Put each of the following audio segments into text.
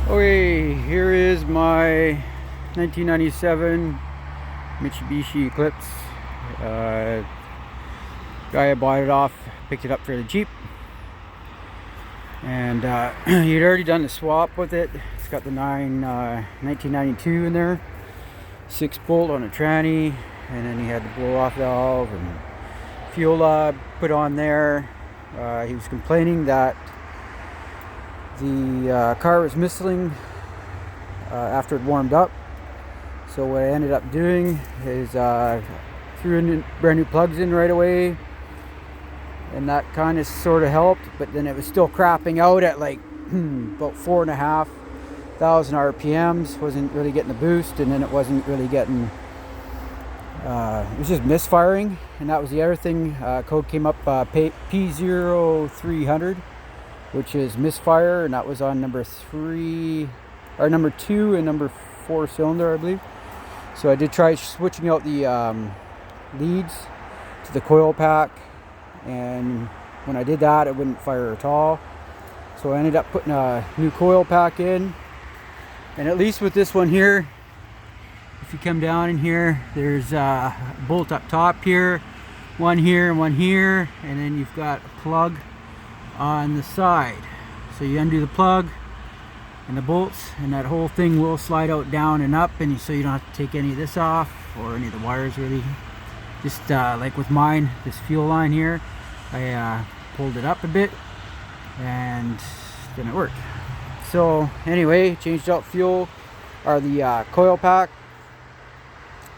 Okay, here is my 1997 Mitsubishi Eclipse. Guy I bought it off picked it up fairly cheap, and he'd already done the swap with it. It's got the 1992 in there, 6-bolt on a tranny, and then he had the blow-off valve and fuel put on there. He was complaining that the car was missing after it warmed up. So what I ended up doing is threw in brand new plugs in right away, and that kind of sort of helped. But then it was still crapping out at like about 4,500 RPMs. Wasn't really getting the boost, and then it wasn't really getting. It was just misfiring, and that was the other thing. Code came up P0300, which is misfire, and that was on number 2 and number 4 cylinder, I believe. So I did try switching out the leads to the coil pack, and when I did that, it wouldn't fire at all. So I ended up putting a new coil pack in, and at least with this one here, if you come down in here, there's a bolt up top here, one here and one here, and then you've got a plug on the side. So you undo the plug and the bolts, and that whole thing will slide out down and up, and so you don't have to take any of this off or any of the wires really. Just like with mine, this fuel line here, I pulled it up a bit and then it worked. So anyway, changed out fuel or the coil pack,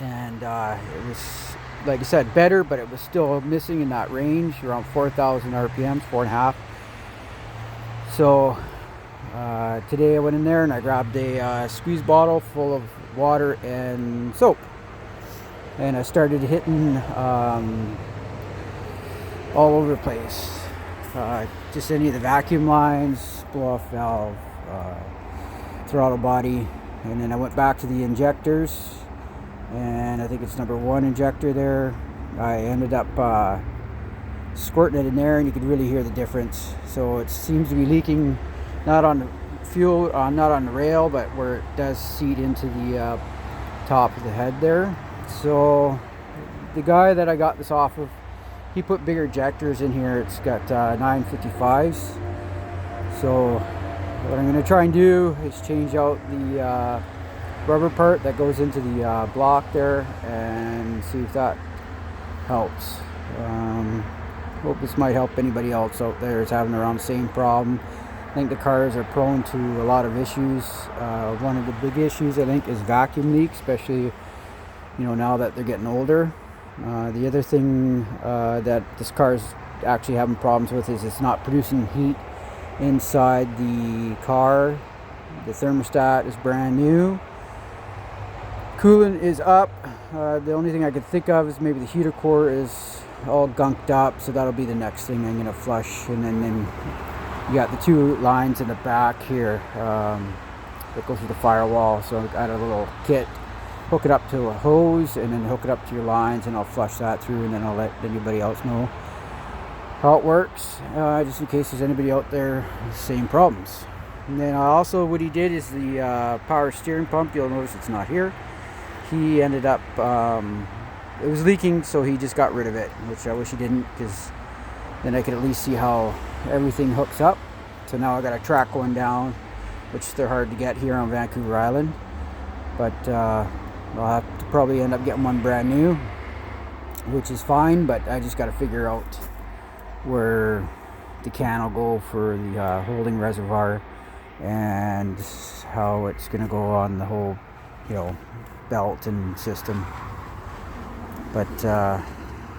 and it was, like I said, better, but it was still missing in that range around 4,000 RPMs, 4.5. So today I went in there and I grabbed a squeeze bottle full of water and soap, and I started hitting all over the place. Just any of the vacuum lines, blow-off valve, throttle body, and then I went back to the injectors, and I think it's number 1 injector there. I ended up squirting it in there, and you could really hear the difference. So it seems to be leaking not on the fuel, not on the rail, but where it does seat into the top of the head there. So the guy that I got this off of, he put bigger injectors in here. It's got 955s. So what I'm going to try and do is change out the rubber part that goes into the block there and see if that helps. Hope this might help anybody else out there who's having around the same problem. I think the cars are prone to a lot of issues. One of the big issues, I think, is vacuum leaks, especially now that they're getting older. The other thing that this car is actually having problems with is it's not producing heat inside the car. The thermostat is brand new. Coolant is up. The only thing I could think of is maybe the heater core is all gunked up, so that'll be the next thing I'm going to flush. And then you got the 2 lines in the back here that goes through the firewall. So I got a little kit, hook it up to a hose, and then hook it up to your lines, and I'll flush that through, and then I'll let anybody else know how it works, just in case there's anybody out there with the same problems. And then also what he did is the power steering pump. You'll notice it's not here. He ended up it was leaking, so he just got rid of it, which I wish he didn't, because then I could at least see how everything hooks up. So now I got a track one down, which they're hard to get here on Vancouver Island, but I'll have to probably end up getting one brand new, which is fine. But I just got to figure out where the can will go for the holding reservoir, and how it's going to go on the whole belt and system. But I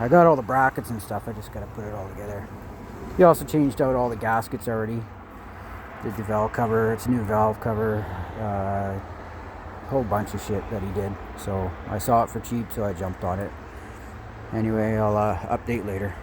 got all the brackets and stuff. I just got to put it all together. He also changed out all the gaskets already. Did the valve cover. It's a new valve cover. Whole bunch of shit that he did. So I saw it for cheap, so I jumped on it. Anyway, I'll update later.